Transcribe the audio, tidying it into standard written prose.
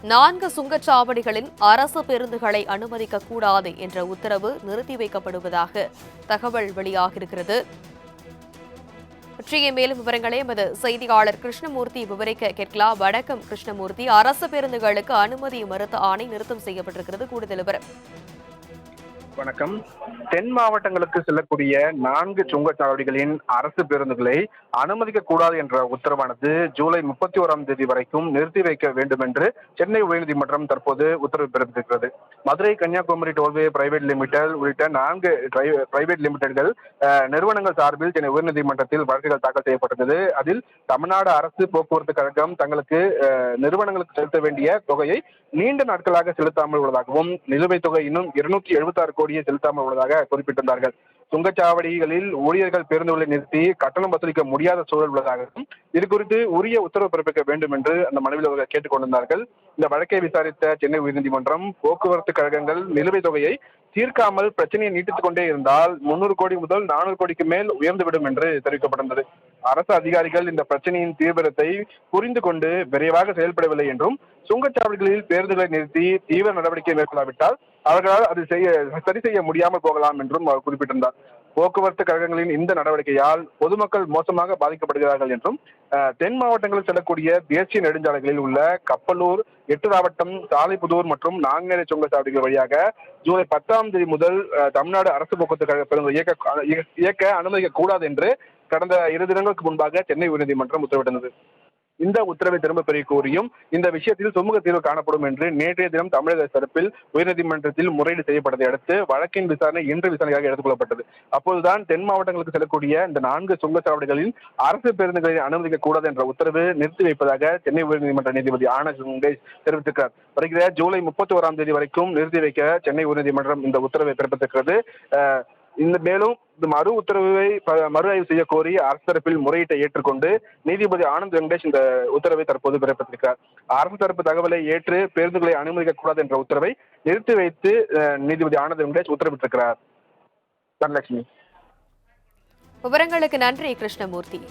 4 சுங்கச்சாவடிகளில் அரசு பேருந்துகளை அனுமதிக்கக்கூடாது என்ற உத்தரவு நிறுத்தி வைக்கப்படுவதாக தகவல் வெளியாகியிருக்கிறது. பற்றிய மேலும் விவரங்களை எமது செய்தியாளர் கிருஷ்ணமூர்த்தி விவரிக்க கேட்கலாம். வணக்கம் கிருஷ்ணமூர்த்தி. அரசு பேருந்துகளுக்கு அனுமதி மறுத்த ஆணை நிறுத்தம் செய்யப்பட்டிருக்கிறது. கூடுதல் விவரம். வணக்கம். தென் மாவட்டங்களுக்கு செல்லக்கூடிய 4 சுங்கச்சாவடிகளின் அரசு பேருந்துகளை அனுமதிக்க கூடாது என்ற உத்தரவானது ஜூலை 31ஆம் தேதி வரைக்கும் நிறுத்தி வைக்க வேண்டும் என்று சென்னை உயர்நீதிமன்றம் தற்போது உத்தரவு பிறப்பித்திருக்கிறது. Madurai Kanyakumari tollway private limited உள்ளிட்ட 4 பிரைவேட் லிமிடெட்கள் நிறுவனங்கள் சார்பில் சென்னை உயர்நீதிமன்றத்தில் வழக்குகள் தாக்கல் செய்யப்பட்டிருந்தது. அதில் தமிழ்நாடு அரசு போக்குவரத்து கழகம் தங்களுக்கு நிறுவனங்களுக்கு செலுத்த வேண்டிய தொகையை நீண்ட நாட்களாக செலுத்தாமல் உள்ளதாகவும் நிலுவைத் தொகை இன்னும் 276 கோடியை செலுத்தாமல் உள்ளதாக குறிப்பிட்டிருந்தார்கள். சுங்கச்சாவடிகளில் ஊழியர்கள் பேருந்துகளை நிறுத்தி கட்டணம் வசூலிக்க முடியாத சூழல் உள்ளதாகவும் இது குறித்து உரிய உத்தரவு பிறப்பிக்க வேண்டும் என்று அந்த மனுவில் அவர்கள் கேட்டுக் கொண்டிருந்தார்கள். இந்த வழக்கை விசாரித்த சென்னை உயர்நீதிமன்றம் போக்குவரத்து கழகங்கள் நிலுவைத் தொகையை தீர்க்காமல் பிரச்சனையை நீட்டித்துக் கொண்டே இருந்தால் 300 கோடி முதல் 400 கோடிக்கு மேல் உயர்ந்துவிடும் என்று தெரிவிக்கப்பட்டிருந்தது. அரசு அதிகாரிகள் இந்த பிரச்சனையின் தீவிரத்தை புரிந்து கொண்டு விரைவாக செயல்படவில்லை என்றும் சுங்கச்சாவடிகளில் பேருந்துகளை நிறுத்தி தீவிர நடவடிக்கை மேற்கொள்ளாவிட்டால் அவர்களால் அது சரி செய்ய முடியாமல் போகலாம் என்றும் அவர் குறிப்பிட்டிருந்தார். போக்குவரத்து கழகங்களின் இந்த நடவடிக்கையால் பொதுமக்கள் மோசமாக பாதிக்கப்படுகிறார்கள் என்றும் தென் மாவட்டங்களில் செல்லக்கூடிய தேசிய நெடுஞ்சாலைகளில் உள்ள கப்பலூர், எட்டுராவட்டம், சாலைப்புதூர் மற்றும் நாங்குநேரி சுங்கச்சாவடிகள் வழியாக ஜூலை 10ஆம் தேதி முதல் தமிழ்நாடு அரசு போக்குவரத்து கழக பேருந்து இயக்க அனுமதிக்க கூடாது என்று கடந்த 2 தினங்களுக்கு முன்பாக சென்னை உயர்நீதிமன்றம் உத்தரவிட்டது. இந்த உத்தரவை திரும்ப பெற கோரியும் இந்த விஷயத்தில் சுமூக தீர்வு காணப்படும் என்று நேற்றைய தினம் தமிழக தரப்பில் உயர்நீதிமன்றத்தில் முறையீடு செய்யப்பட்டதை அடுத்து வழக்கின் விசாரணை இன்று விசாரணையாக எடுத்துக் கொள்ளப்பட்டது. அப்போதுதான் தென் மாவட்டங்களுக்கு செல்லக்கூடிய இந்த 4 சுங்கச்சாவடிகளில் அரசு பேருந்துகளை அனுமதிக்க கூடாது என்ற உத்தரவு நிறுத்தி வைப்பதாக சென்னை உயர்நீதிமன்ற நீதிபதி ஆனந்த் வெங்கடேஷ் தெரிவித்திருக்கிறார். வருகிற ஜூலை 31ஆம் தேதி வரைக்கும் நிறுத்தி வைக்க சென்னை உயர்நீதிமன்றம் இந்த உத்தரவை பிறப்பித்திருக்கிறது. மேலும் மறு உத்தரவை மறு ஆய்வு செய்ய கோரி அரசு தரப்பில் முறையீட்டை ஏற்றுக்கொண்டு நீதிபதி ஆனந்த் வெங்கடேஷ் இந்த உத்தரவை தற்போது பிறப்பித்திருக்கிறார். அரசு தரப்பு தகவலை ஏற்று பேருந்துகளை அனுமதிக்க கூடாது என்ற உத்தரவை நிறுத்தி வைத்து நீதிபதி ஆனந்த் வெங்கடேஷ் உத்தரவிட்டிருக்கிறார். தனலட்சுமி. விவரங்களுக்கு நன்றி கிருஷ்ணமூர்த்தி.